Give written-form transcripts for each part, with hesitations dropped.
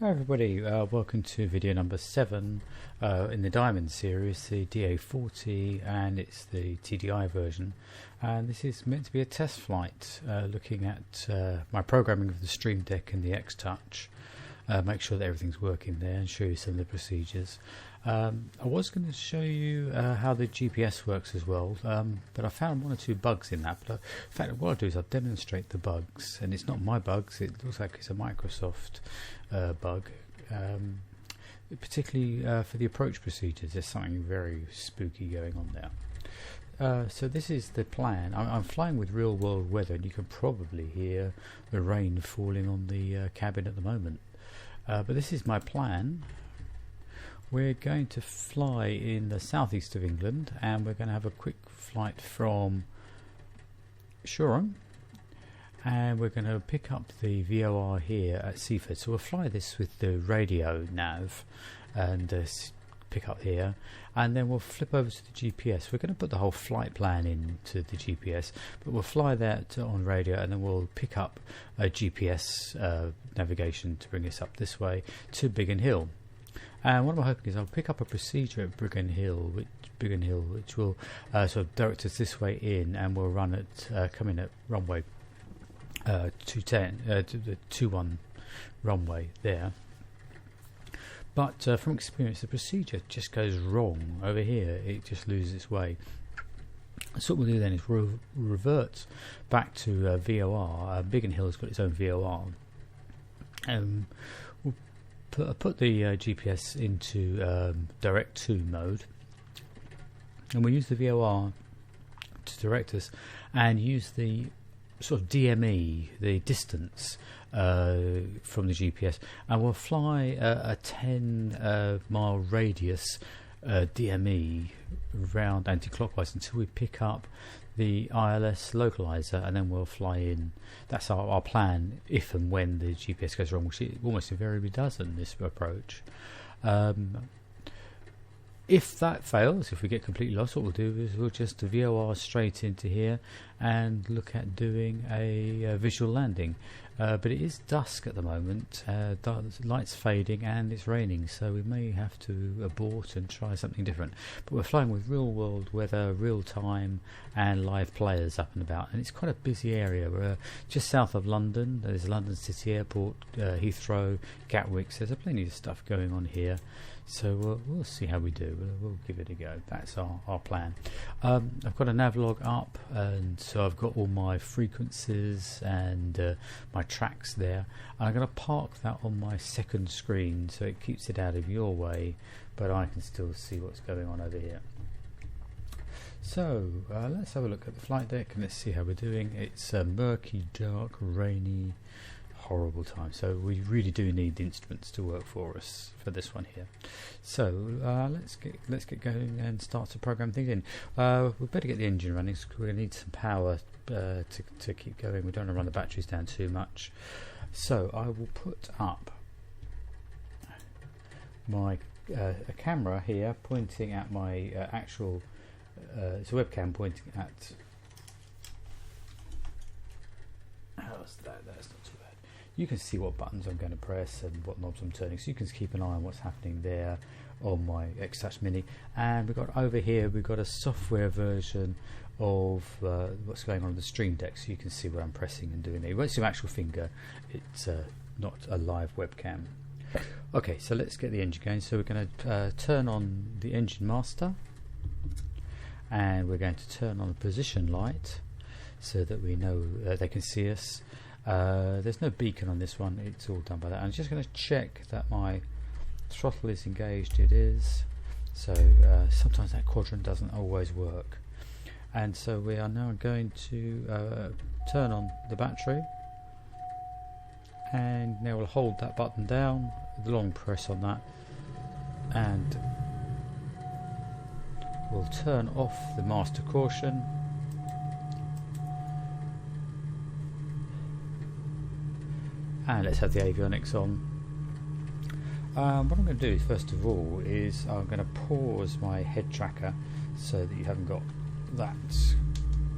Hi everybody, welcome to video number 7 in the Diamond series, the DA40, and it's the TDI version. And this is meant to be a test flight looking at my programming of the Stream Deck and the X-Touch. Make sure that everything's working there and show you some of the procedures. I was going to show you how the GPS works as well, but I found one or two bugs in that. But in fact, what I'll do is I'll demonstrate the bugs, and it's not my bugs, it looks like it's a Microsoft bug, particularly for the approach procedures. There's something very spooky going on there. So this is the plan. I'm flying with real world weather, and you can probably hear the rain falling on the cabin at the moment. But this is my plan. We're going to fly in the southeast of England, and we're going to have a quick flight from Shoreham, and we're going to pick up the VOR here at Seaford. So we'll fly this with the radio nav and pick up here, and then we'll flip over to the GPS. We're going to put the whole flight plan into the GPS, but we'll fly that on radio, and then we'll pick up a GPS navigation to bring us up this way to Biggin Hill. And what I'm hoping is I'll pick up a procedure at Biggin Hill, which will sort of direct us this way in, and we'll run at come in at runway 210 to the 21 runway there. But from experience, the procedure just goes wrong over here. It just loses its way. So what we'll do then is revert back to VOR. Biggin Hill has got its own VOR. We'll put the GPS into direct to mode, and we'll use the VOR to direct us, and use the sort of DME, the distance from the GPS, and we'll fly a 10 mile radius DME round anti-clockwise until we pick up the ILS localizer, and then we'll fly in. That's our plan if and when the GPS goes wrong, which it almost invariably does in this approach. If that fails, if we get completely lost, what we'll do is we'll just VOR straight into here and look at doing a visual landing. But it is dusk at the moment, light's fading and it's raining, so we may have to abort and try something different. But we're flying with real world weather, real time, and live players up and about, and it's quite a busy area. We're just south of London. There's London City Airport, Heathrow, Gatwick, so there's plenty of stuff going on here. So we'll see how we do. We'll give it a go. That's our plan. I've got a navlog up, and so I've got all my frequencies and my tracks there. I'm going to park that on my second screen so it keeps it out of your way, but I can still see what's going on over here. So let's have a look at the flight deck and let's see how we're doing. It's murky, dark, rainy, horrible time, so we really do need the instruments to work for us for this one here. So let's get going and start to program things in. We better get the engine running, because we're going to need some power to keep going. We don't want to run the batteries down too much. So I will put up my a camera here pointing at my actual it's a webcam pointing at how's that? That's not too bad. You can see what buttons I'm going to press and what knobs I'm turning, so you can keep an eye on what's happening there on my X-Touch Mini. And we've got over here, we've got a software version of what's going on the Stream Deck, so you can see where I'm pressing and doing it. You won't see my actual finger, it's not a live webcam. Okay, so let's get the engine going. So we're going to turn on the engine master, and we're going to turn on the position light so that we know they can see us. There's no beacon on this one, it's all done by that. I'm just going to check that my throttle is engaged. It is. So sometimes that quadrant doesn't always work. And so we are now going to turn on the battery, and now we'll hold that button down, the long press on that, and we'll turn off the master caution. And let's have the avionics on. What I'm going to do is, first of all, is I'm going to pause my head tracker so that you haven't got that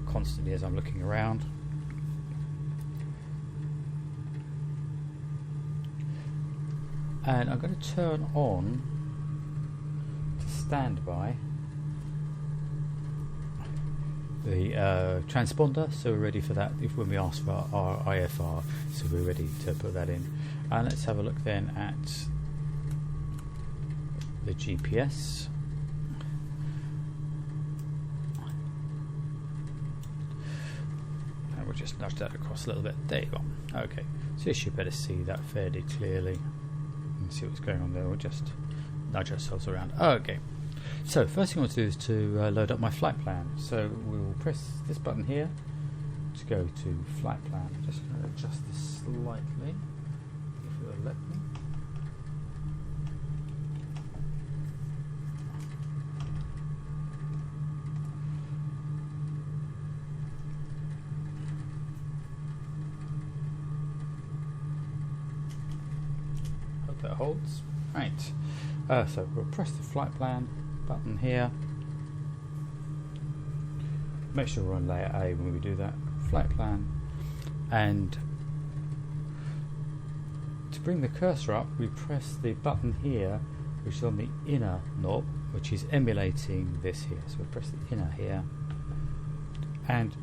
constantly as I'm looking around. and I'm going to turn on to standby the transponder, so we're ready for that if when we ask for our IFR, so we're ready to put that in. And let's have a look then at the GPS. And we'll just nudge that across a little bit. There you go. Okay, so you should better see that fairly clearly and see what's going on there. We'll just nudge ourselves around. Okay. So first thing I want to do is to load up my flight plan. So we will press this button here to go to flight plan. I'm just going to adjust this slightly, if it will let me. Hope that holds. Right. So we'll press the flight plan button here. Make sure we're on layer A when we do that. Flight plan. And to bring the cursor up, we press the button here, which is on the inner knob, which is emulating this here. So we press the inner here. And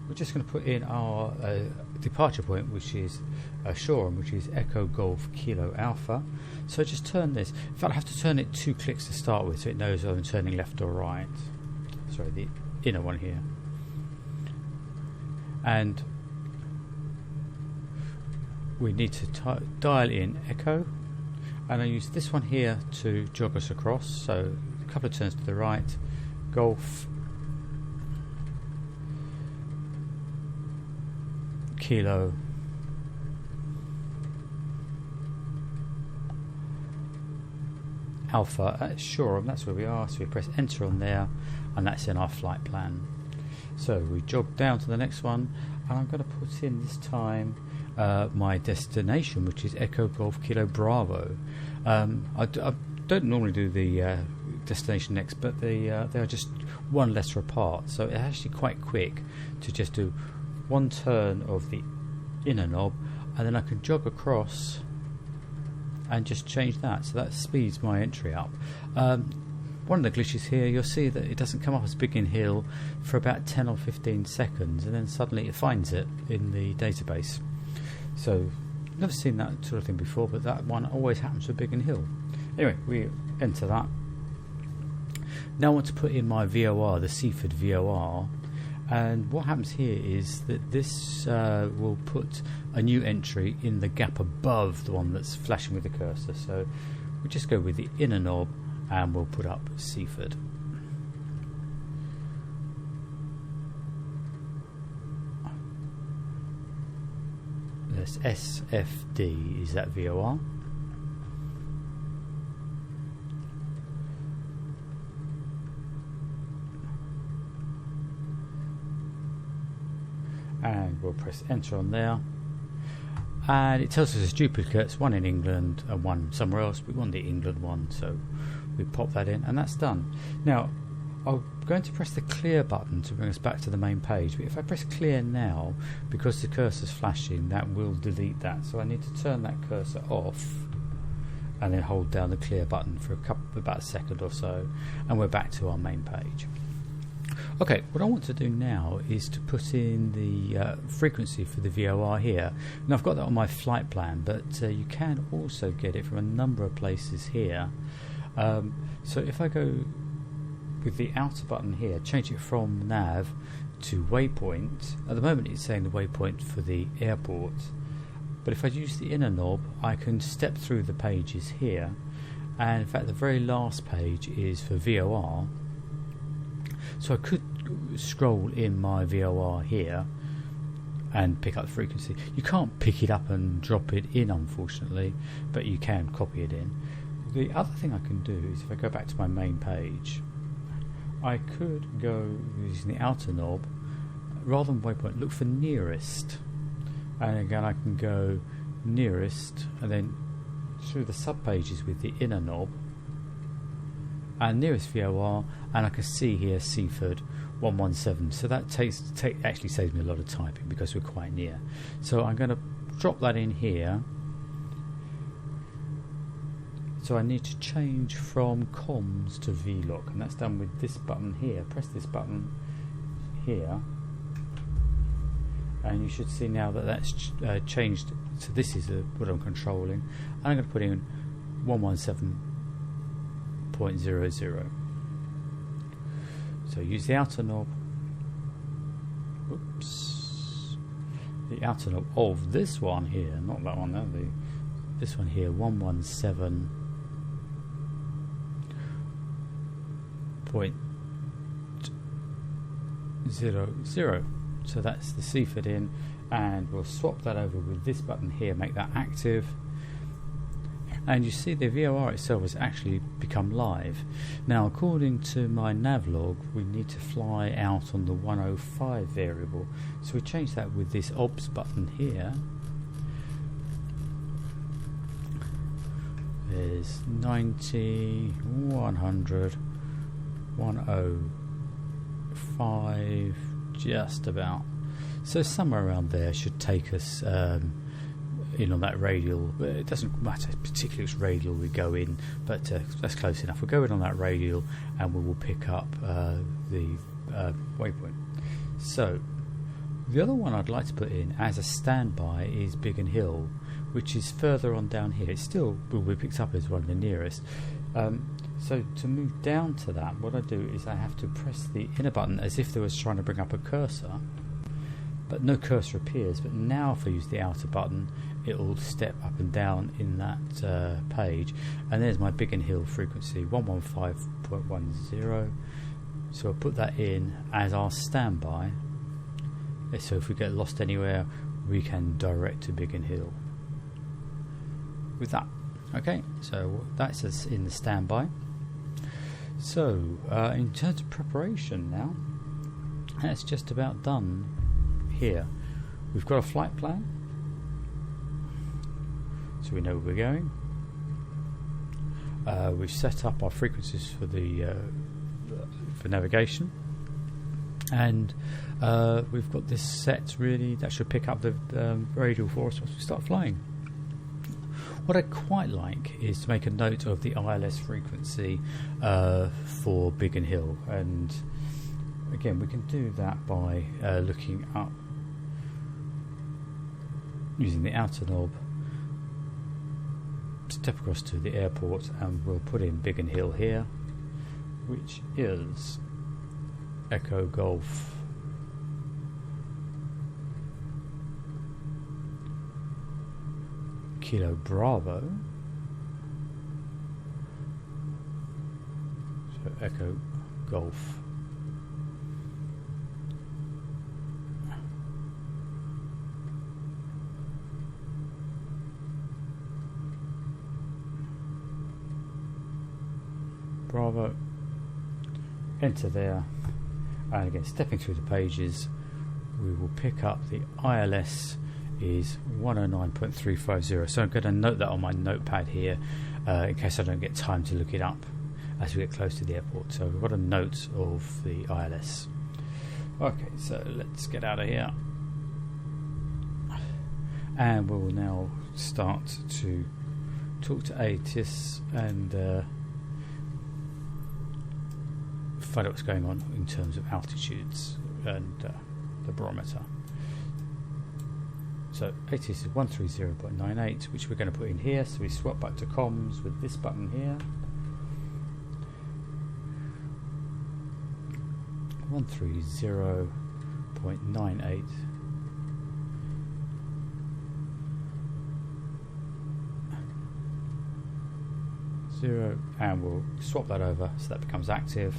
we're just going to put in our departure point, which is Shoreham, which is Echo Golf Kilo Alpha. So just turn this. In fact, I have to turn it 2 clicks to start with, so it knows whether I'm turning left or right. Sorry, the inner one here. And we need to dial in Echo, and I use this one here to jog us across. So a couple of turns to the right, Golf Kilo Alpha at Shoreham. That's where we are, so we press enter on there, and that's in our flight plan. So we jog down to the next one, and I'm going to put in this time my destination, which is Echo Golf Kilo Bravo. I don't normally do the destination next, but they are just one letter apart, so it's actually quite quick to just do one turn of the inner knob, and then I can jog across and just change that, so that speeds my entry up. One of the glitches here, you'll see that it doesn't come up as Biggin Hill for about 10 or 15 seconds, and then suddenly it finds it in the database. So never seen that sort of thing before, but that one always happens for Biggin Hill. Anyway, we enter that. Now I want to put in my VOR, the Seaford VOR. And what happens here is that this will put a new entry in the gap above the one that's flashing with the cursor. So we'll just go with the inner knob, and we'll put up Seaford. This SFD is that VOR. And we'll press enter on there, and it tells us there's duplicates, one in England and one somewhere else. We want the England one, so we pop that in, and that's done. Now I'm going to press the clear button to bring us back to the main page, but if I press clear now, because the cursor's flashing, that will delete that. So I need to turn that cursor off and then hold down the clear button for about a second or so, and we're back to our main page. Okay, what I want to do now is to put in the frequency for the VOR here. Now I've got that on my flight plan, but you can also get it from a number of places here. So if I go with the outer button here, change it from nav to waypoint. At the moment it's saying the waypoint for the airport, but if I use the inner knob, I can step through the pages here, and in fact the very last page is for VOR. So I could scroll in my VOR here and pick up the frequency. You can't pick it up and drop it in, unfortunately, but you can copy it in. The other thing I can do is if I go back to my main page, I could go using the outer knob, rather than waypoint, look for nearest, and again I can go nearest and then through the sub pages with the inner knob and nearest VOR, and I can see here Seaford 117, so that actually saves me a lot of typing because we're quite near. So I'm going to drop that in here, So I need to change from comms to VLOC, and that's done with this button here. Press this button here, and you should see now that that's changed. So this is what I'm controlling. I'm going to put in 117.00. So use the outer knob. Oops. The outer knob of this one here, not that one. No, this one here, 117.00. So that's the CFID in, and we'll swap that over with this button here, make that active. And you see the VOR itself has actually become live. Now, according to my navlog, we need to fly out on the 105 variable. So we change that with this OBS button here. There's 90, 100, 105, just about. So somewhere around there should take us in on that radial. It doesn't matter particularly which radial we go in, but that's close enough. We'll go in on that radial and we will pick up the waypoint. So the other one I'd like to put in as a standby is Biggin Hill, which is further on down here. It still will be picked up as one of the nearest. So to move down to that, what I do is I have to press the inner button as if I was trying to bring up a cursor, but no cursor appears. But now if I use the outer button, it will step up and down in that page, and there's my Biggin Hill frequency, 115.10. So I'll put that in as our standby, so if we get lost anywhere we can direct to Biggin Hill with that. Okay, so that's us in the standby. So in terms of preparation now, that's just about done here. We've got a flight plan, so we know where we're going. We've set up our frequencies for the for navigation, and we've got this set really that should pick up the radial for us once we start flying. What I quite like is to make a note of the ILS frequency for Biggin Hill, and again we can do that by looking up using the outer knob, step across to the airport, and we'll put in Biggin Hill here, which is Echo Golf Kilo Bravo. So Echo Golf Bravo, enter there, and again stepping through the pages we will pick up the ILS is 109.350. so I'm going to note that on my notepad here in case I don't get time to look it up as we get close to the airport. So we've got a note of the ILS. Okay, so let's get out of here, and we'll now start to talk to ATIS and find out what's going on in terms of altitudes and the barometer. So ATIS is 130.98, which we're going to put in here. So we swap back to comms with this button here. 130.98. And we'll swap that over so that becomes active.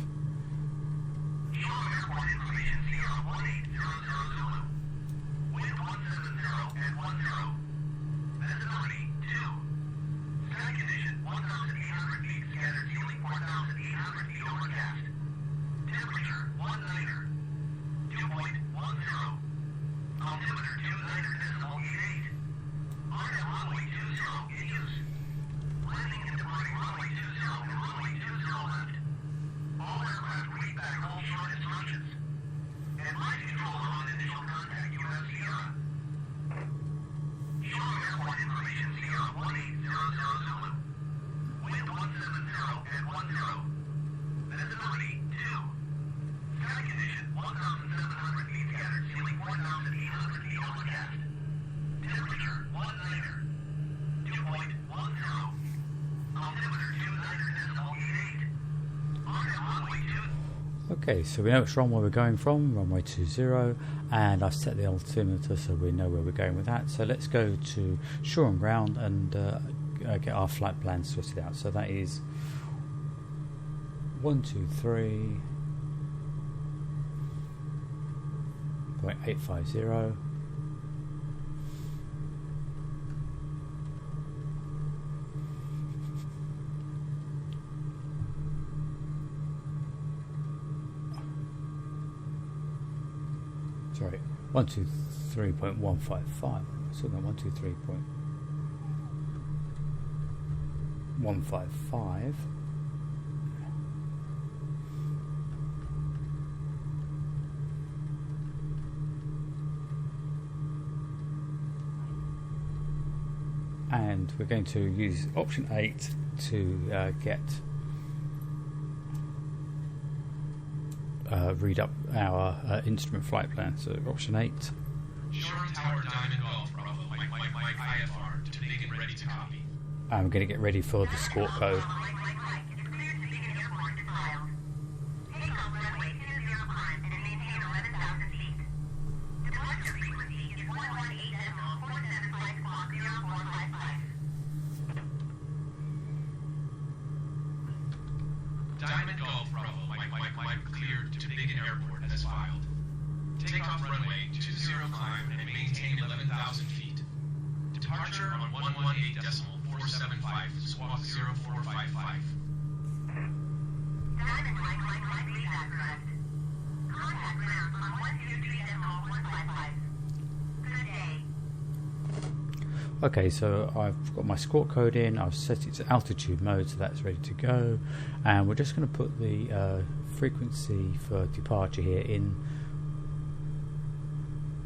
Okay, so we know which runway we're going from, runway 20, and I've set the altimeter so we know where we're going with that. So let's go to shore and ground and get our flight plan sorted out. So that is 123.850. Sorry, 123.155. So no, 123.155. And we're going to use option 8 to get read up our instrument flight plan. So option 8. Shore Tower Diamond Golf Bravo, Mike IFR, to begin ready to copy. I'm going to get ready for the score code. Diamond Golf Bravo, Mike cleared to begin airport as filed. Takeoff runway 20 climb and maintain 11,000 feet. Departure on 118.475 squawk 0455. Diamond Mike, read that correct. Contact ground on 123.155. Good day. Okay, so I've got my score code in, I've set it to altitude mode, so that's ready to go, and we're just going to put the frequency for departure here in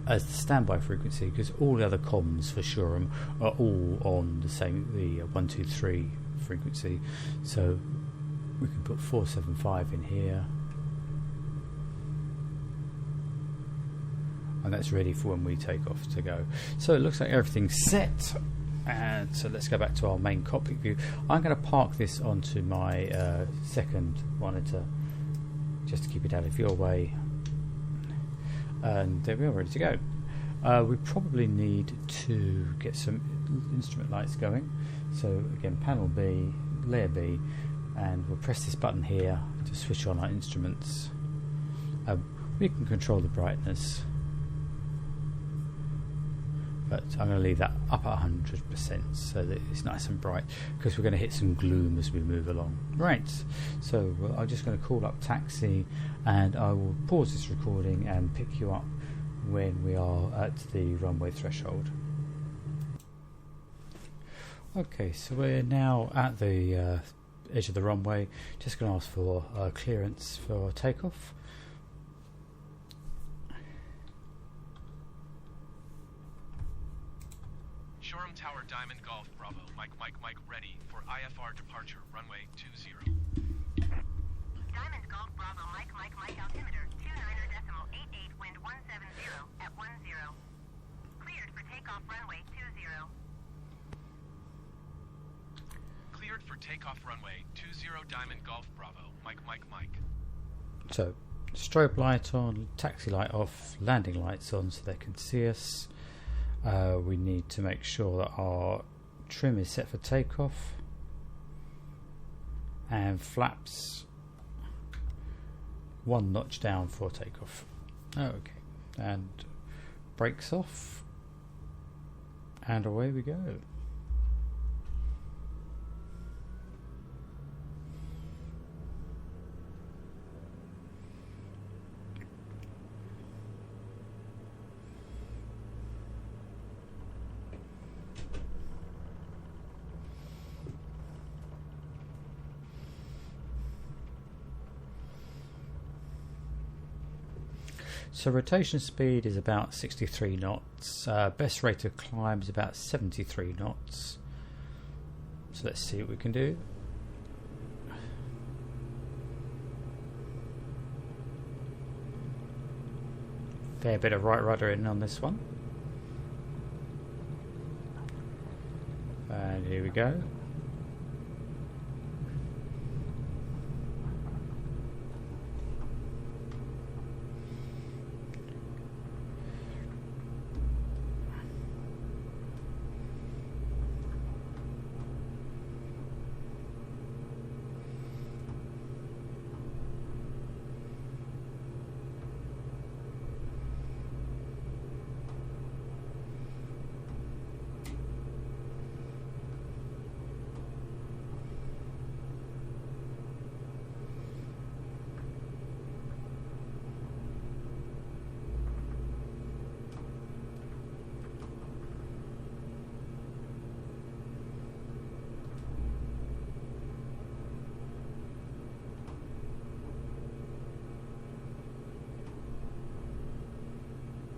as the standby frequency, because all the other comms for Shoreham are all on the same, the 123 frequency, so we can put 475 in here, and that's ready for when we take off to go. So it looks like everything's set, and so let's go back to our main cockpit view. I'm going to park this onto my second monitor just to keep it out of your way, and there we are, ready to go. We probably need to get some instrument lights going, so again, panel B, layer B, and we'll press this button here to switch on our instruments. We can control the brightness, but I'm going to leave that up at 100% so that it's nice and bright, because we're going to hit some gloom as we move along. Right, so I'm just going to call up taxi, and I will pause this recording and pick you up when we are at the runway threshold. Okay, so we're now at the edge of the runway. Just going to ask for clearance for takeoff. Shoreham Tower Diamond Golf Bravo, Mike ready for IFR departure runway 20. Diamond Golf Bravo, Mike altimeter 29.88 wind 170 at 10. Cleared for takeoff runway 20. Cleared for takeoff runway 20 Diamond Golf Bravo, Mike. So strobe light on, taxi light off, landing lights on so they can see us. We need to make sure that our trim is set for takeoff, and flaps 1 notch down for takeoff. Okay, and brakes off, and away we go. So rotation speed is about 63 knots, best rate of climb is about 73 knots. So let's see what we can do. Fair bit of right rudder in on this one. And here we go.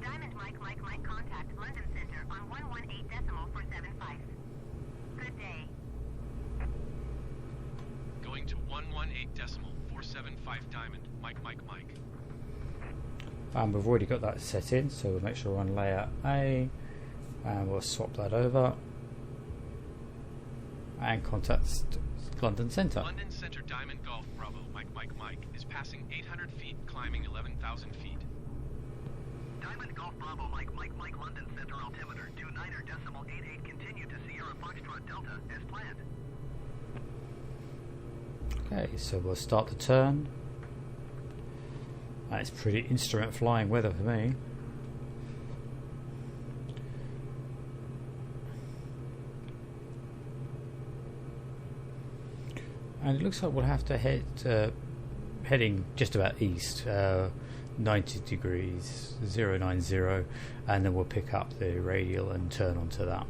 Diamond Mike, contact London Center on 118.475. Good day. Going to 118.475 Diamond. Mike. And we've already got that set in, so we'll make sure we're on layer A, and we'll swap that over and contact London Center. London Center Diamond Golf Bravo. Mike is passing 800 feet, climbing 11,000 feet. Diamond Golf Bravo, Mike, London Center altimeter, 29.88, continue to Sierra Foxtrot Delta as planned. Okay, so we'll start the turn. That's pretty instrument flying weather for me. And it looks like we'll have to head heading just about east, 90 degrees, 090, and then we'll pick up the radial and turn onto that.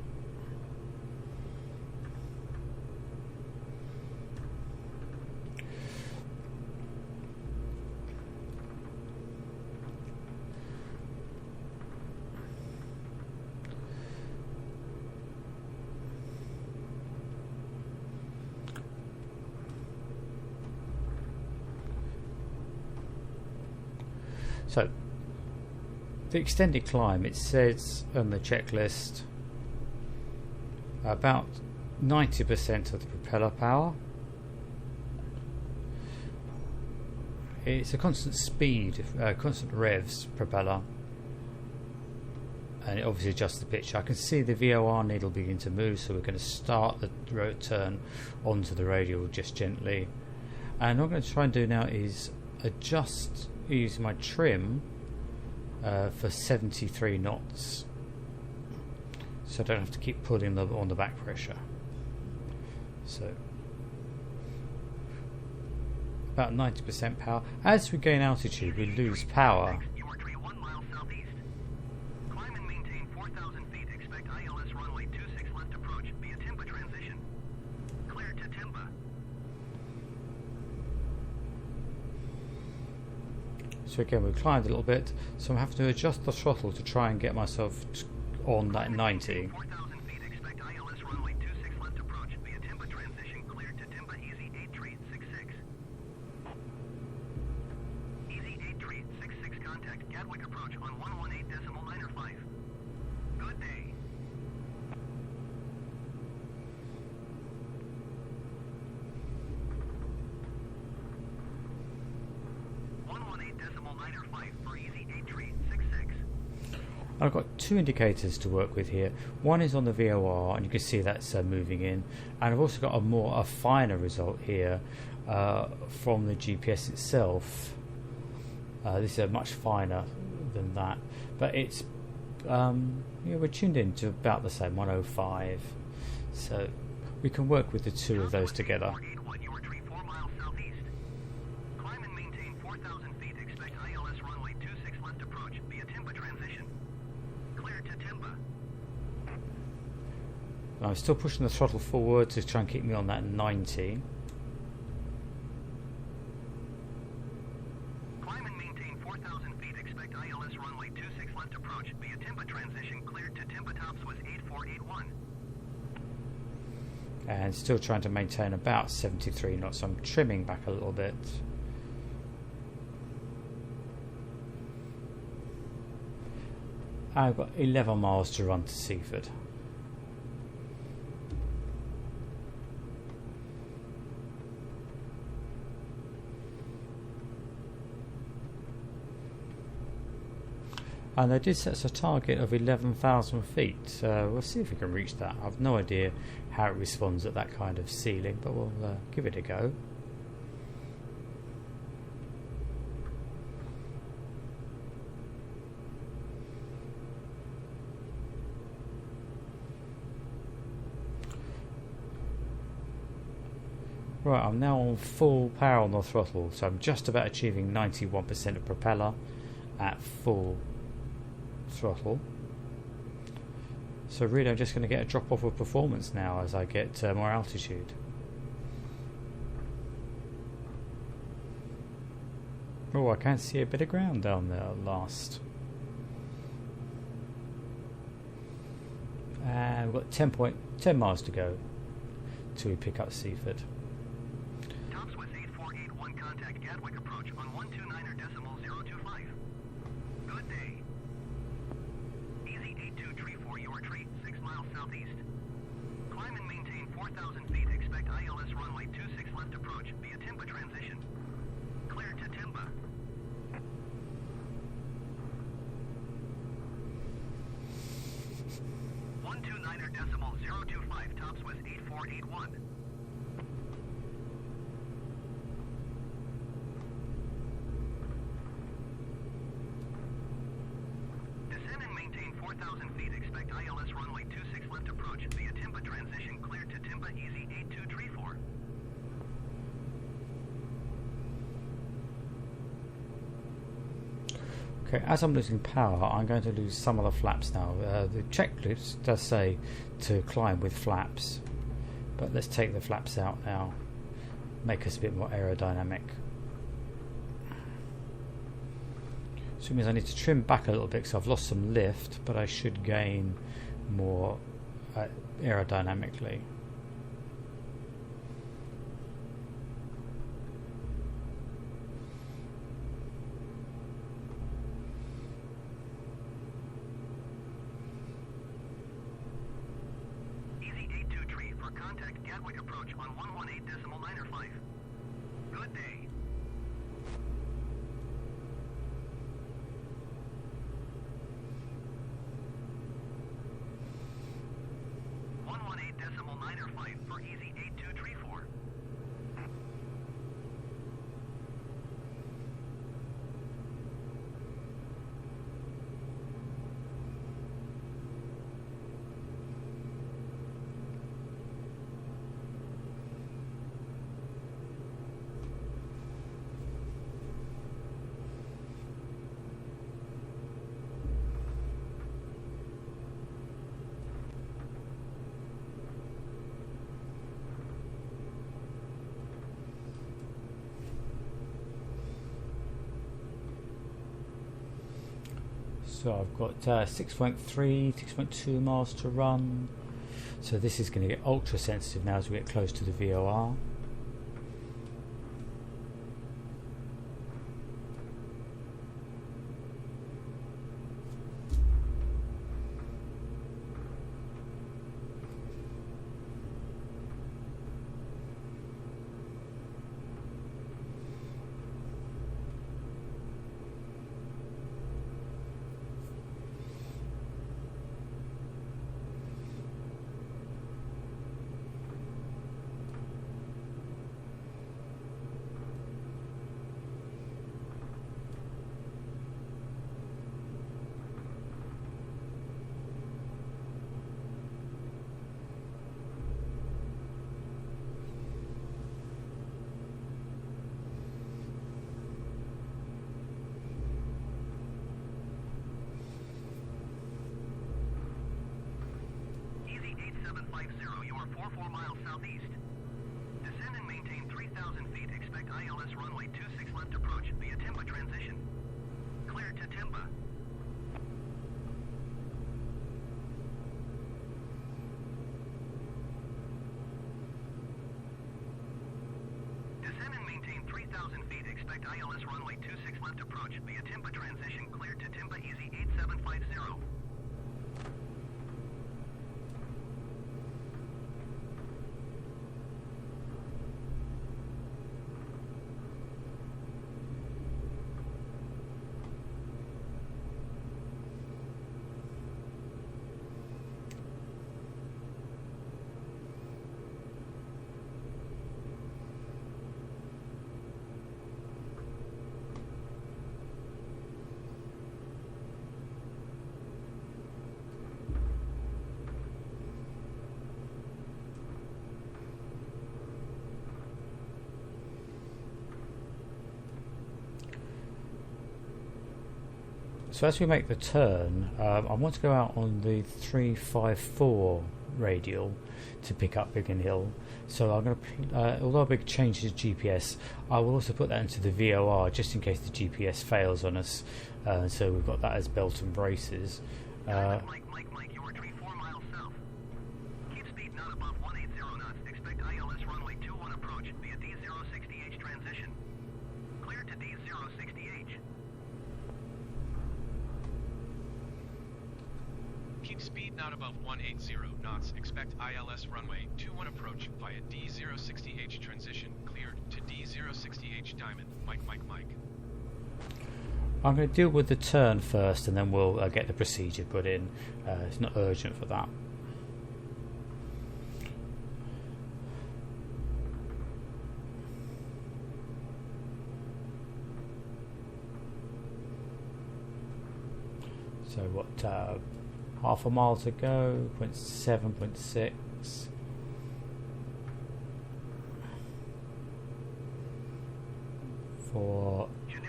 So, the extended climb, it says on the checklist about 90% of the propeller power. It's a constant speed, constant revs propeller, and it obviously adjusts the pitch. I can see the VOR needle begin to move, so we're going to start the road turn onto the radial just gently. And what I'm going to try and do now is use my trim for 73 knots, so I don't have to keep pulling on the back pressure. So about 90% power. As we gain altitude, we lose power. You are 1 mile southeast. Climb and maintain 4,000 feet. Expect ILS runway 26 left approach. Via Timba transition. Clear to Timba. So again, we've climbed a little bit, so I'm having to adjust the throttle to try and get myself on that 90. 4,000 feet. Expect ILS runway 26 left approach. Via Timba transition. Clear to Timba. Easy 8 treat 66. Easy 8 treat 66. Contact Gatwick approach on 118.95. Good day. for easy 8 treat 66. I've got two indicators to work with here. One is on the VOR, and you can see that's moving in, and I've also got a finer result here from the GPS itself. This is much finer than that, but it's we're tuned in to about the same 105, so we can work with the two of those together. You are 4 miles southeast. Climb and maintain 4,000 feet. Expect ILS runway 26 left approach via Timba transition. Clear to Timba. I'm still pushing the throttle forward to try and keep me on that 90. Climb and maintain 4,000 feet. Expect ILS runway 26 left approach via Timba transition. Cleared to Timba tops was 8481. And still trying to maintain about 73 knots. I'm trimming back a little bit. I've got 11 miles to run to Seaford. And they did set us a target of 11,000 feet. We'll see if we can reach that. I've no idea how it responds at that kind of ceiling, but we'll give it a go. Right, I'm now on full power on the throttle, so I'm just about achieving 91% of propeller at full throttle. So really I'm just going to get a drop off of performance now as I get more altitude. Oh, I can see a bit of ground down there at last. And we've got 10 miles to go till we pick up Seaford. Topswiss 8481 contact Gatwick approach on 129.025. Good day. Easy 8234 your treat, 6 miles southeast. Climb and maintain 4,000 feet. Expect ILS runway 26 left approach via Timba transition. Clear to Timba. 129.025 Topswiss 8481. Descend and maintain 4,000 feet. Expect ILS runway 26 left approach via Timba transition. Clear to Timba Easy 8234. Okay, as I'm losing power, I'm going to lose some of the flaps now. The checklist does say to climb with flaps, but let's take the flaps out now. Make us a bit more aerodynamic. So it means I need to trim back a little bit because I've lost some lift, but I should gain more aerodynamically. Easy 823 for contact Gatwick approach on 118.905. Good day. For easy 8234. So I've got 6.3, 6.2 miles to run. So this is going to get ultra sensitive now as we get close to the VOR. Easy 8750, you are 44 miles southeast. Descend and maintain 3,000 feet. Expect ILS runway 26 left approach via Timba transition. Clear to Timba. Descend and maintain 3,000 feet. Expect ILS runway 26 left approach via Timba transition. Clear to Timba Easy 8750. So as we make the turn, I want to go out on the 354 radial to pick up Biggin Hill. So I'm going to, although Big changes GPS, I will also put that into the VOR just in case the GPS fails on us. So we've got that as belt and braces. Mike, you are 4 miles south. Keep speed not above 180 knots. Expect ILS runway 21 approach via D060H transition. Clear to D060H. Keep speed not above 180 knots. Expect ILS runway 21 approach via D060H transition. Cleared to D060H Diamond. Mike. I'm going to deal with the turn first, and then we'll get the procedure put in. It's not urgent for that. So what, half a mile to go, 0.7, 0.6.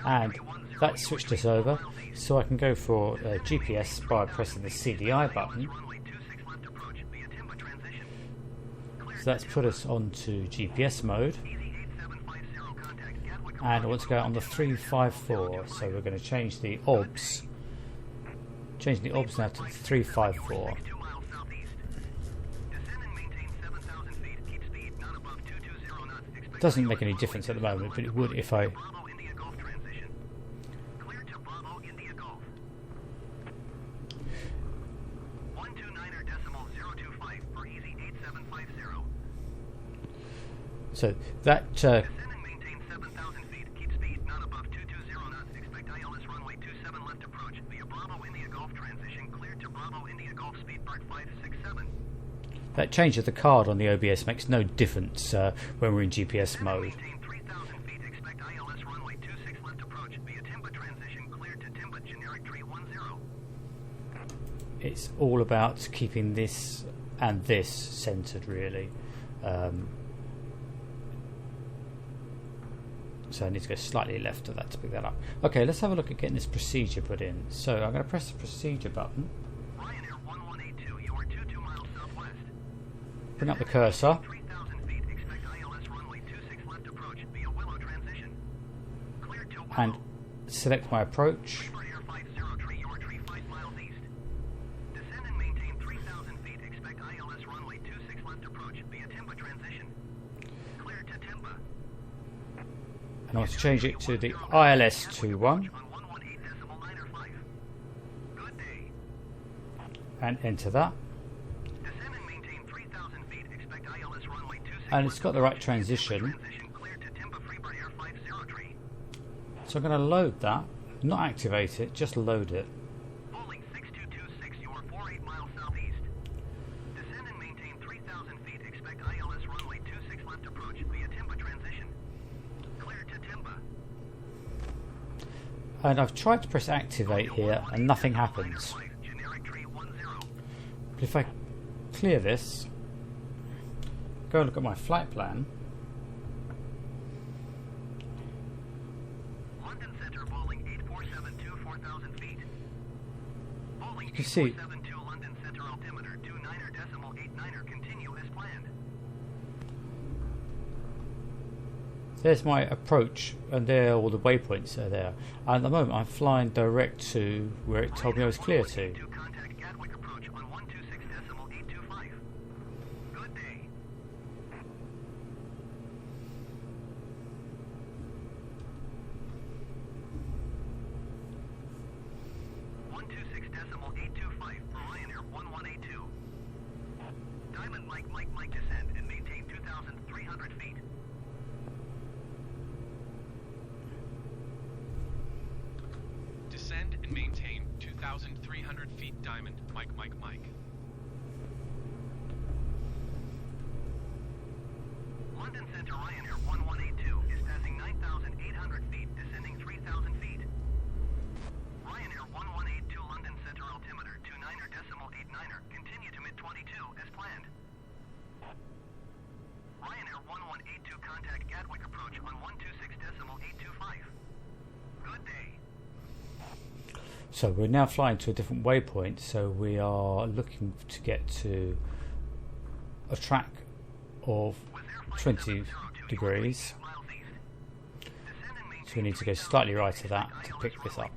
And that switched us over, so I can go for GPS by pressing the CDI button. So that's put us onto GPS mode, and I want to go on the 354, so we're going to change the OBS. Changing the OBS now to 354. Doesn't make any difference at the moment, but it would if I... So that that change of the card on the OBS makes no difference when we're in GPS mode. It's all about keeping this and this centered, really. So I need to go slightly left of that to pick that up. Okay, let's have a look at getting this procedure put in. So I'm going to press the procedure button. Bring up the cursor. And select my approach. And I want to change it to the ILS 21 and enter that. And it's got the right transition. So I'm going to load that, not activate it, just load it. And I've tried to press activate here and nothing happens. But if I clear this, go and look at my flight plan. You can see there's my approach, and there all the waypoints are there. And at the moment I'm flying direct to where it told me I was clear to. Mike, descend and maintain 2,300 feet. Descend and maintain 2,300 feet Diamond, Mike. London Center Ryanair 1182 is passing 9,800 feet, descending 3,000 feet. Ryanair 1182 London Center altimeter 29.89er, continue to mid-22 as planned. Ryanair 1182 contact Gatwick approach on 126.825. Good day. So we're now flying to a different waypoint, so we are looking to get to a track of 20 degrees. So we need to go slightly right of that to pick this up.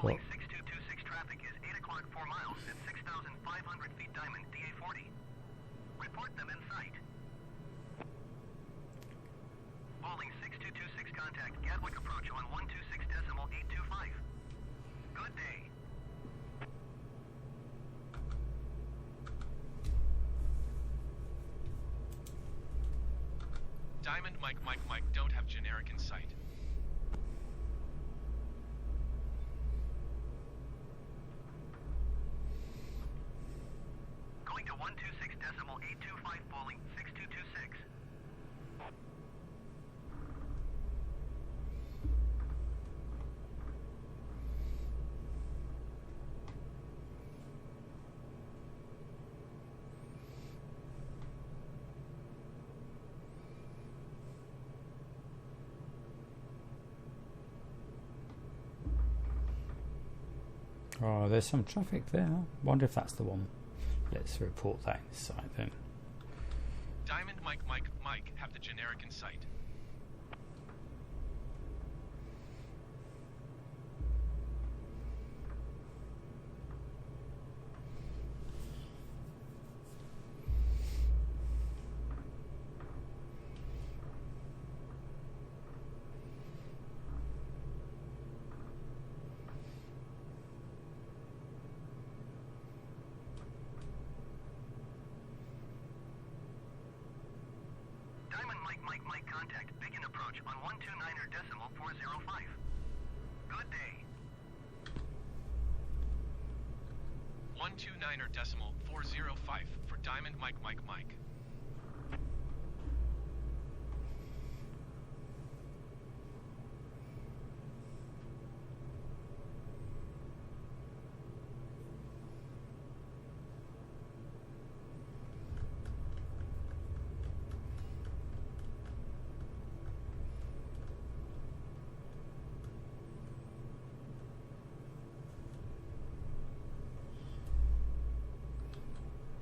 Bowling 6226 traffic is 8 o'clock 4 miles at 6,500 feet Diamond, DA40. Report them in sight. Bowling 6226 contact Gatwick approach on 126.825. Good day. Diamond, Mike, don't have generic in sight. Going to 126.825 bowling 6226. Oh, there's some traffic there. Wonder if that's the one. Let's report that inside then. Diamond, Mike, have the generic in sight. Mike, contact begin approach on 129.405. Good day. 129.405 for Diamond, Mike.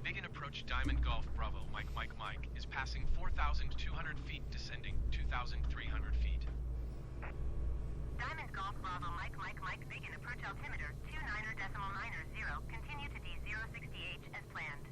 Begin approach Diamond Golf Bravo, Mike, is passing 4,200 feet, descending 2,300 feet. Diamond Golf Bravo, Mike, begin approach altimeter 29.90, continue to D060H as planned.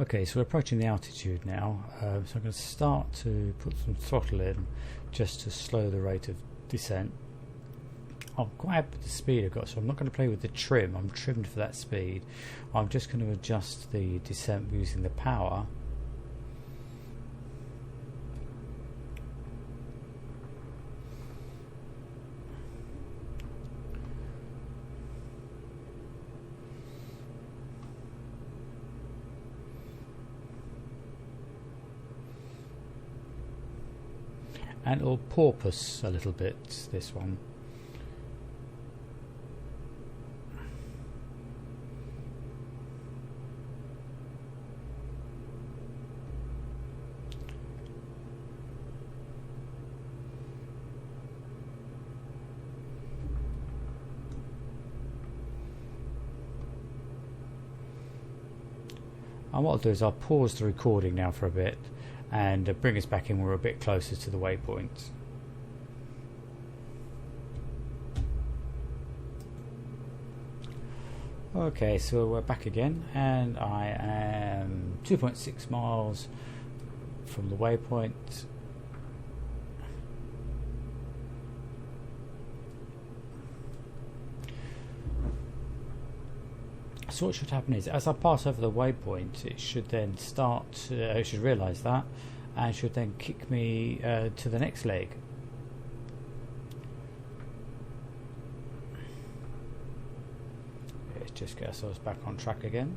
Okay, so we're approaching the altitude now, so I'm going to start to put some throttle in just to slow the rate of descent. I'm quite happy with the speed I've got, so I'm not going to play with the trim. I'm trimmed for that speed. I'm just going to adjust the descent using the power. And it'll porpoise a little bit, this one. And what I'll do is I'll pause the recording now for a bit and bring us back in when we're a bit closer to the waypoint. Okay, so we're back again, and I am 2.6 miles from the waypoint. So what should happen is, as I pass over the waypoint, it should then start, it should realise that, and should then kick me to the next leg. Let's just get ourselves back on track again.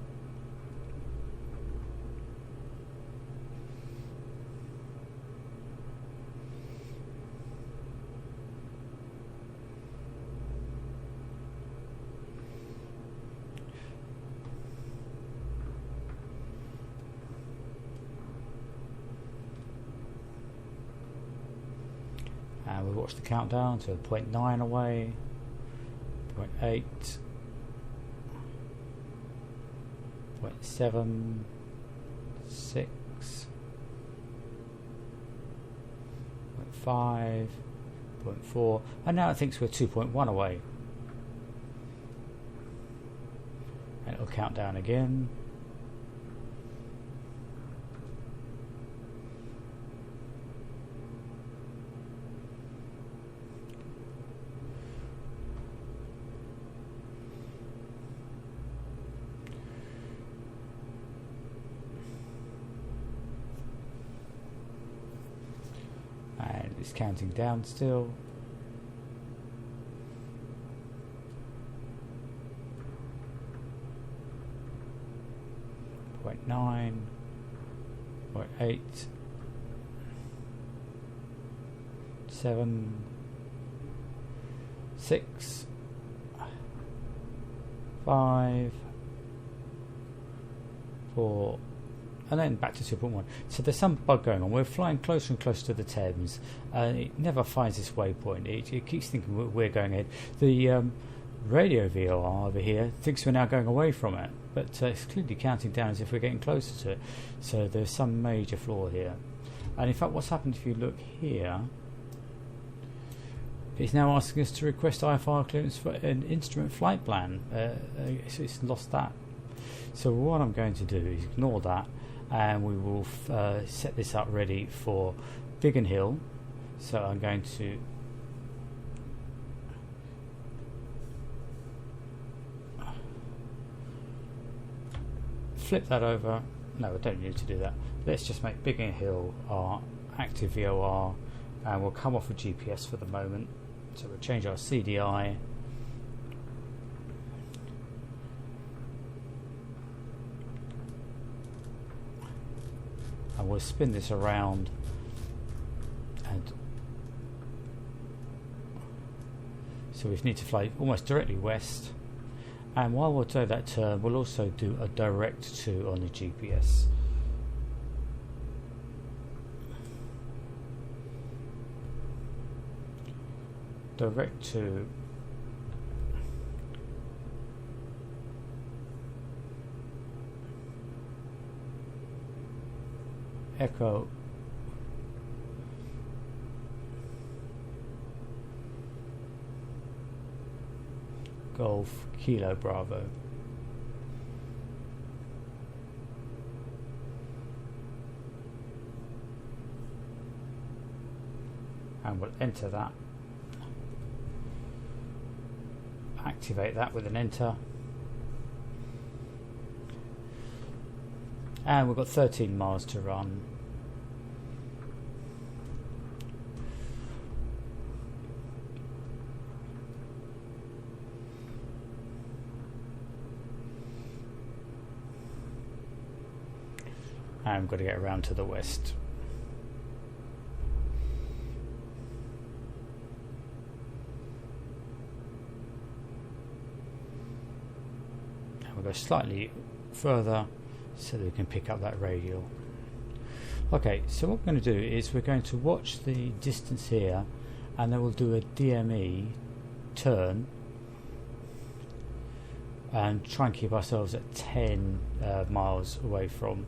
And we'll watch the countdown to 0.9 away, 0.8, 0.7, 6, 0.5, 0.4, and now it thinks we're 2.1 away. And it'll count down again. And it's counting down still. Point 9, 0.8, 7, 6, 5, 4, and then back to 2.1. So there's some bug going on. We're flying closer and closer to the Thames, and it never finds this waypoint. It keeps thinking we're going ahead. The radio VOR over here thinks we're now going away from it, but it's clearly counting down as if we're getting closer to it. So there's some major flaw here. And in fact, what's happened if you look here, it's now asking us to request IFR clearance for an instrument flight plan. So it's lost that. So what I'm going to do is ignore that, and we will set this up ready for Biggin Hill. So I'm going to flip that over. No, I don't need to do that. Let's just make Biggin Hill our active VOR, and we'll come off with GPS for the moment. So we'll change our CDI. And we'll spin this around, and so we need to fly almost directly west. And while we'll do that turn, we'll also do a direct to on the GPS. Direct to Echo Golf Kilo Bravo. and we'll enter that, activate that with an enter, and we've got 13 miles to run. And we've got to get around to the west. And we'll go slightly further so that we can pick up that radial. Okay, so what we're going to do is we're going to watch the distance here, and then we'll do a DME turn and try and keep ourselves at 10 miles away from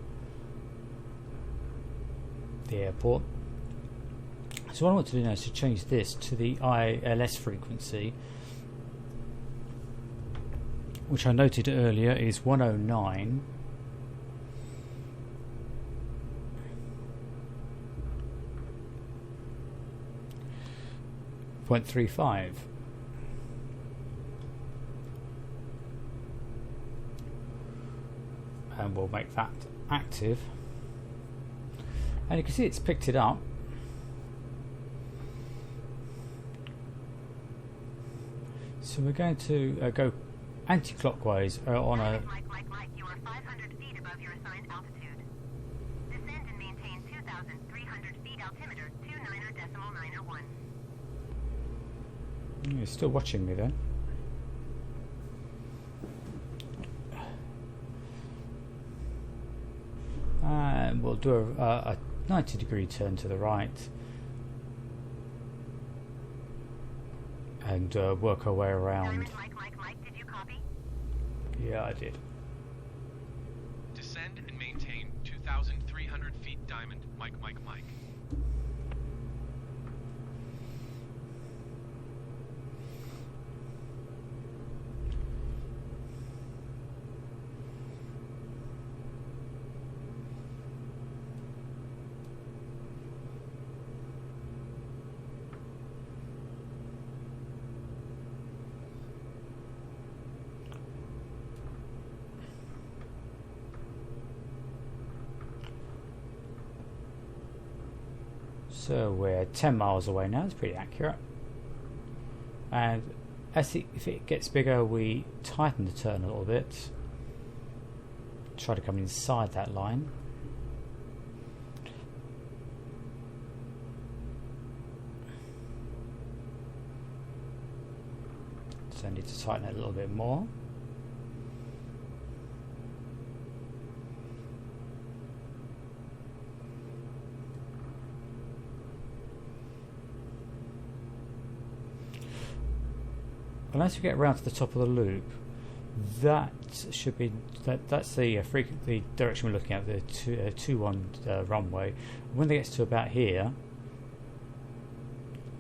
the airport. So what I want to do now is to change this to the ILS frequency, which I noted earlier is 109.35. And we'll make that active. And you can see it's picked it up. So we're going to go anti-clockwise on a... Mike, you are 500 feet above your assigned altitude. Descend and maintain 2,300 feet altimeter 29.901. You're still watching me then. And we'll do a 90-degree turn to the right and work our way around. Mike, did you copy? Yeah, I did. Descend and maintain 2,300 feet diamond, Mike. So we're 10 miles away now. It's pretty accurate. And if it gets bigger, we tighten the turn a little bit. Try to come inside that line. So I need to tighten it a little bit more. And as we get around to the top of the loop, that should be that's the the direction we're looking at, the 21 runway. When it gets to about here,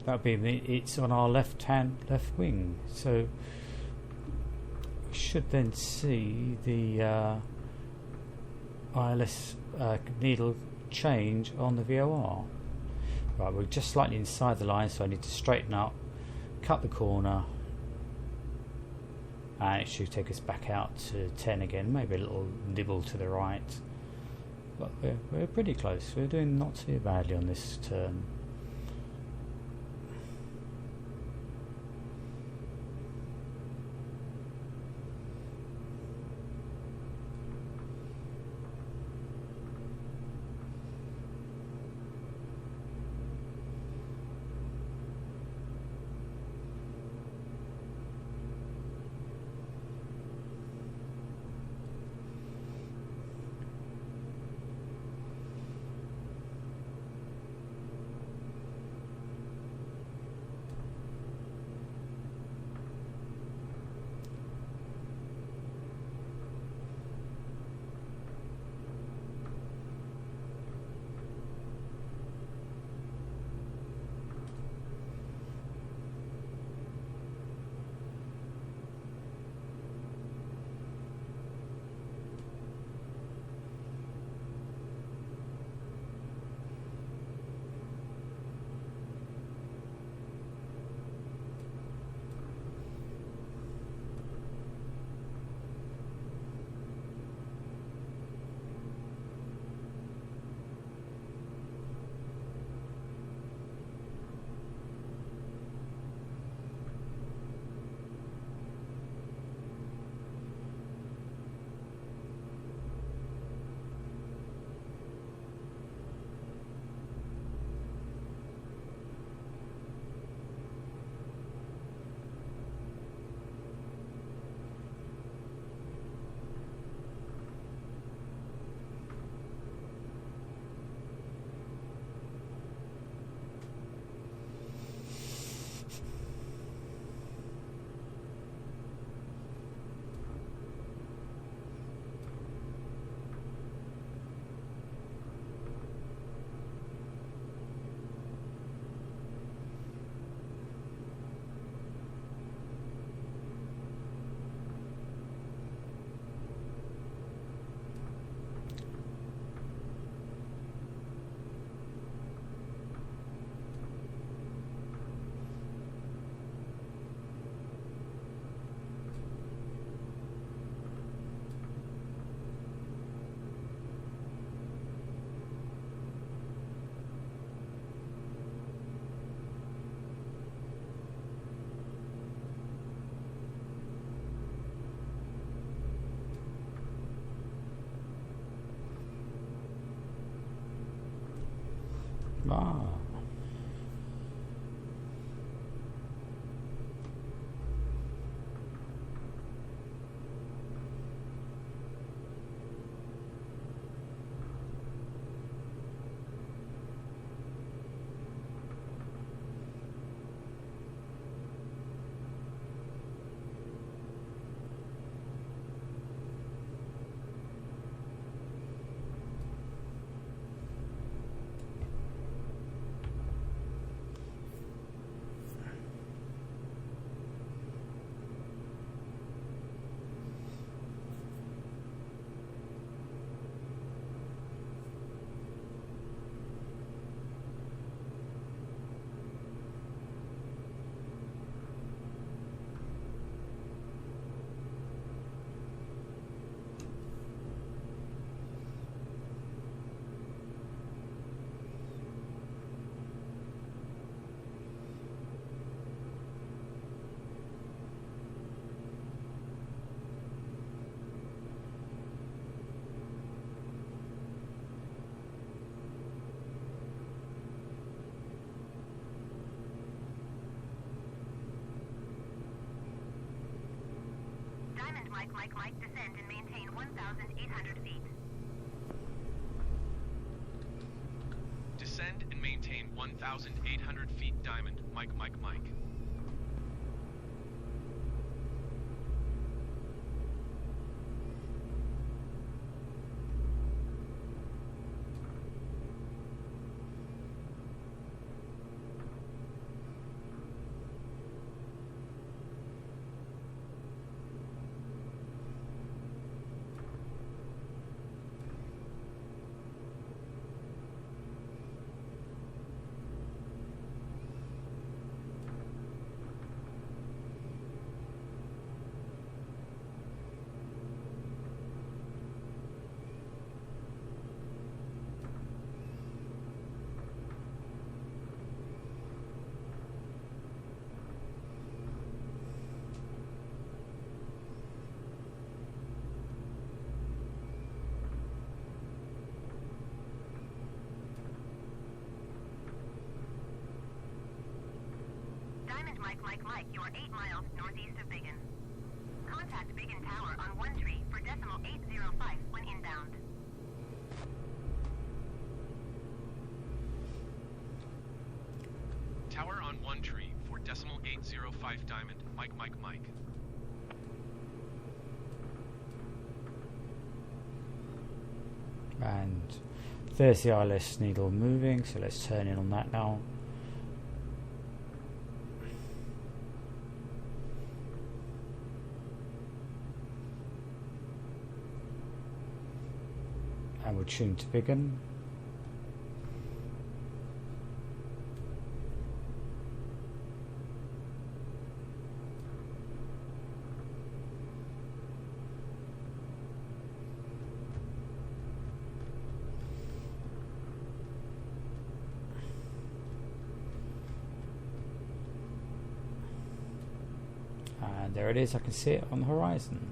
that'll be it's on our left wing. So we should then see the ILS needle change on the VOR. Right, we're just slightly inside the line, so I need to straighten up, cut the corner. And it should take us back out to 10 again, maybe a little nibble to the right. But we're pretty close. We're doing not too badly on this turn. Diamond Mike, descend and maintain 1,800 feet. Descend and maintain 1,800 feet. Diamond Mike. Diamond Mike, you are 8 miles northeast of Biggin. Contact Biggin Tower on 1 tree for decimal 805 when inbound. Tower on 1 tree for decimal 805. Diamond Mike. And there's the ILS needle moving, so let's turn in on that now. And we'll tune to Biggin. And there it is, I can see it on the horizon.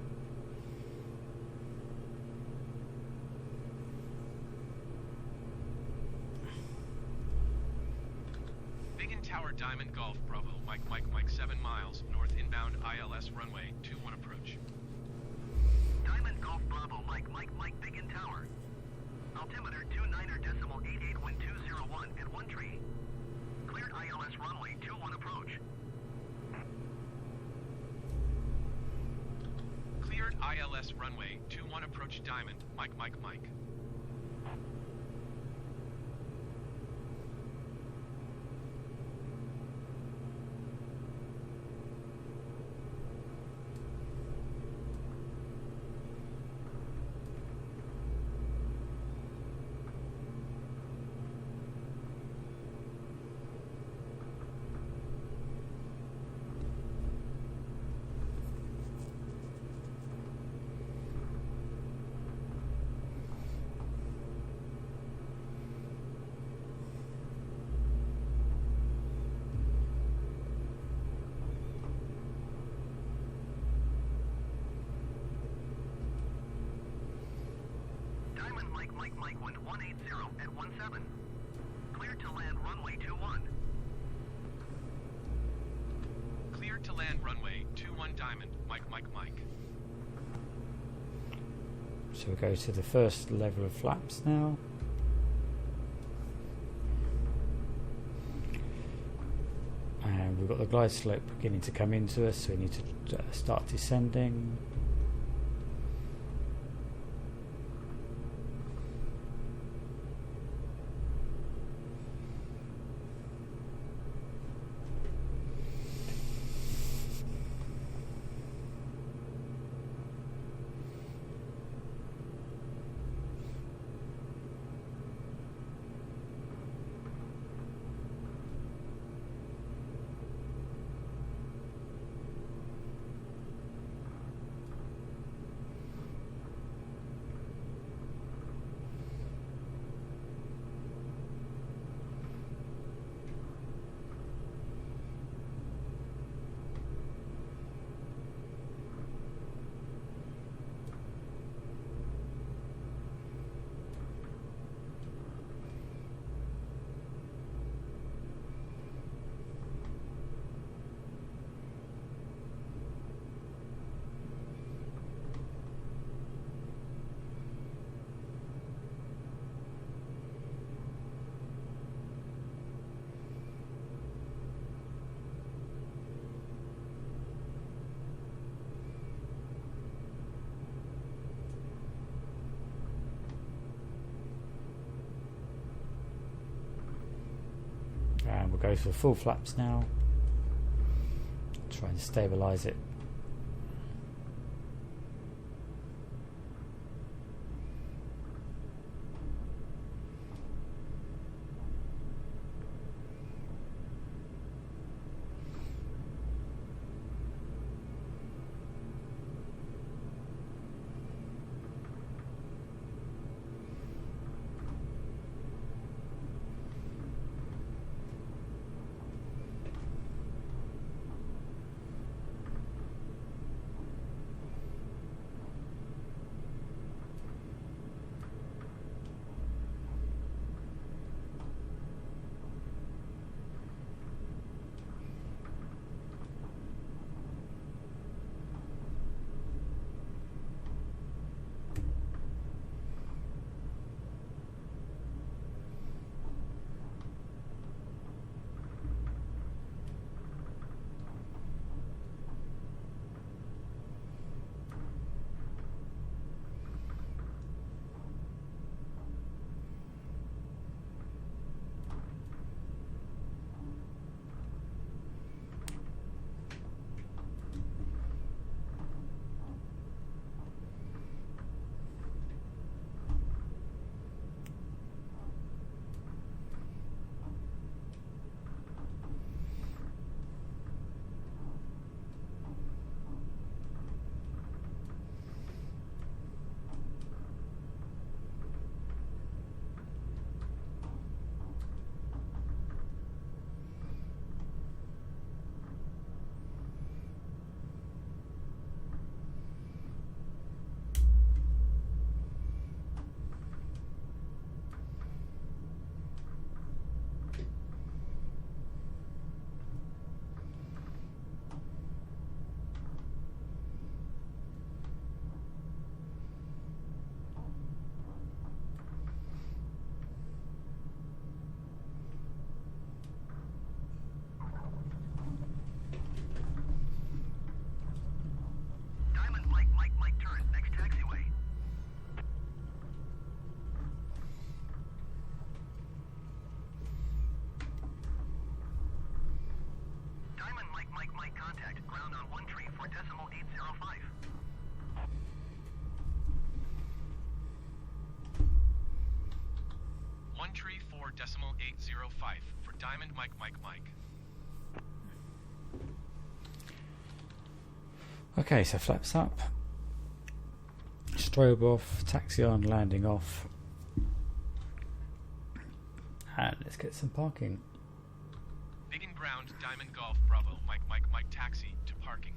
Tower Diamond Golf Bravo Mike 7 miles north inbound ILS runway 21 approach. Diamond Golf Bravo Mike, Biggin Tower. Altimeter 29er decimal 88 wind 201 at 1 tree. Cleared ILS runway 21 approach. Cleared ILS runway 21 approach. Diamond Mike. Mike wind 180 at 17. Cleared to land runway 21. Cleared to land runway 21. Diamond Mike. So we go to the first level of flaps now. And we've got the glide slope beginning to come into us, so we need to start descending. go for full flaps now. Try and stabilise it. Diamond Mike, Mike, Mike, turn, next taxiway. Diamond Mike, Mike, Mike, contact, ground on 134.805. 134.805 for Diamond Mike, Mike, Mike. Okay, so flaps up, strobe off, taxi on, landing off, and let's get some parking. Big and ground, Diamond Golf Bravo, Mike, Mike, Mike, taxi to parking.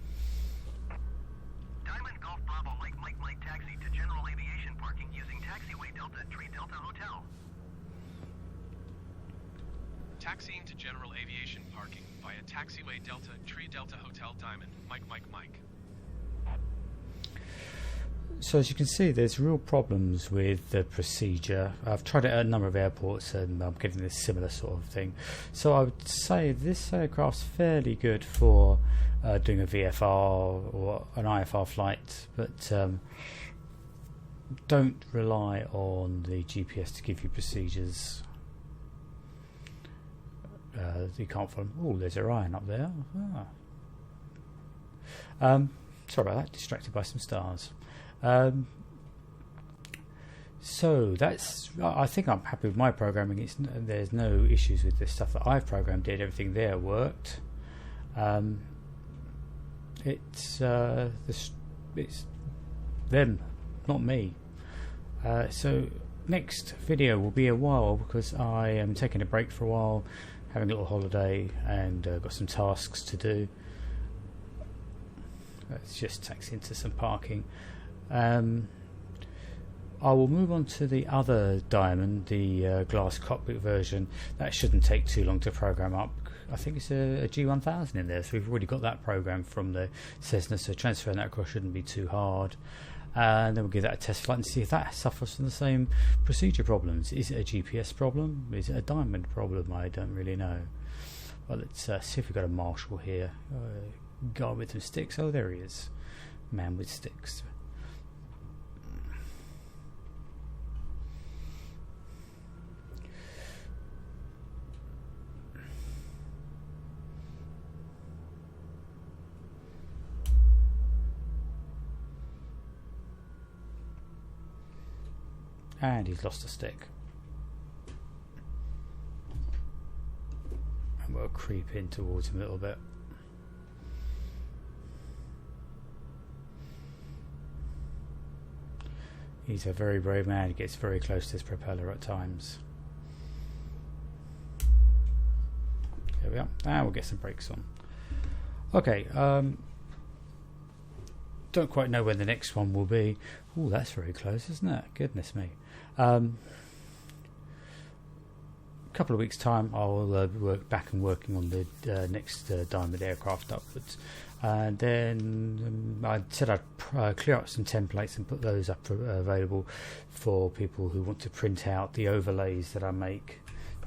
Diamond Golf Bravo, Mike, Mike, Mike, taxi to general aviation parking using taxiway Delta, Tree Delta Hotel. Taxiing to general aviation parking via taxiway Delta, Tree Delta Hotel Diamond, Mike, Mike, Mike. So as you can see, there's real problems with the procedure. I've tried it at a number of airports and I'm getting this similar sort of thing. So I would say this aircraft's fairly good for doing a VFR or an IFR flight, but don't rely on the GPS to give you procedures. You can't follow. Oh, there's Orion up there. Sorry about that, distracted by some stars. So that's, I think I'm happy with my programming. There's no issues with the stuff that I've programmed. Everything there worked. It's them, not me. So next video will be a while because I am taking a break for a while, having a little holiday, and got some tasks to do. Let's just taxi into some parking. I will move on to the other Diamond, the glass cockpit version. That shouldn't take too long to program up. I think it's a G1000 in there, so we've already got that programmed from the Cessna, so transferring that across shouldn't be too hard. And then we'll give that a test flight and see if that suffers from the same procedure problems. Is it a GPS problem? Is it a Diamond problem? I don't really know. Well, let's see if we've got a marshal here. Guy with some sticks. Oh, there he is. Man with sticks. And he's lost a stick. And we'll creep in towards him a little bit. He's a very brave man. He gets very close to his propeller at times. There we are. And we'll get some brakes on. Okay. Don't quite know when the next one will be. Oh, that's very close, isn't it? Goodness me. Couple of weeks' time, I'll work back and working on the next Diamond aircraft upwards. And then I said I'd clear up some templates and put those up available for people who want to print out the overlays that I make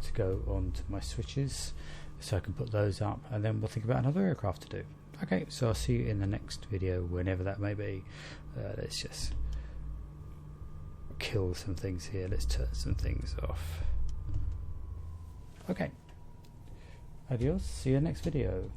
to go onto my switches, so I can put those up, and then we'll think about another aircraft to do. Okay, so I'll see you in the next video, whenever that may be. Let's just kill some things here. Let's turn some things off. Okay. Adios. See you next video.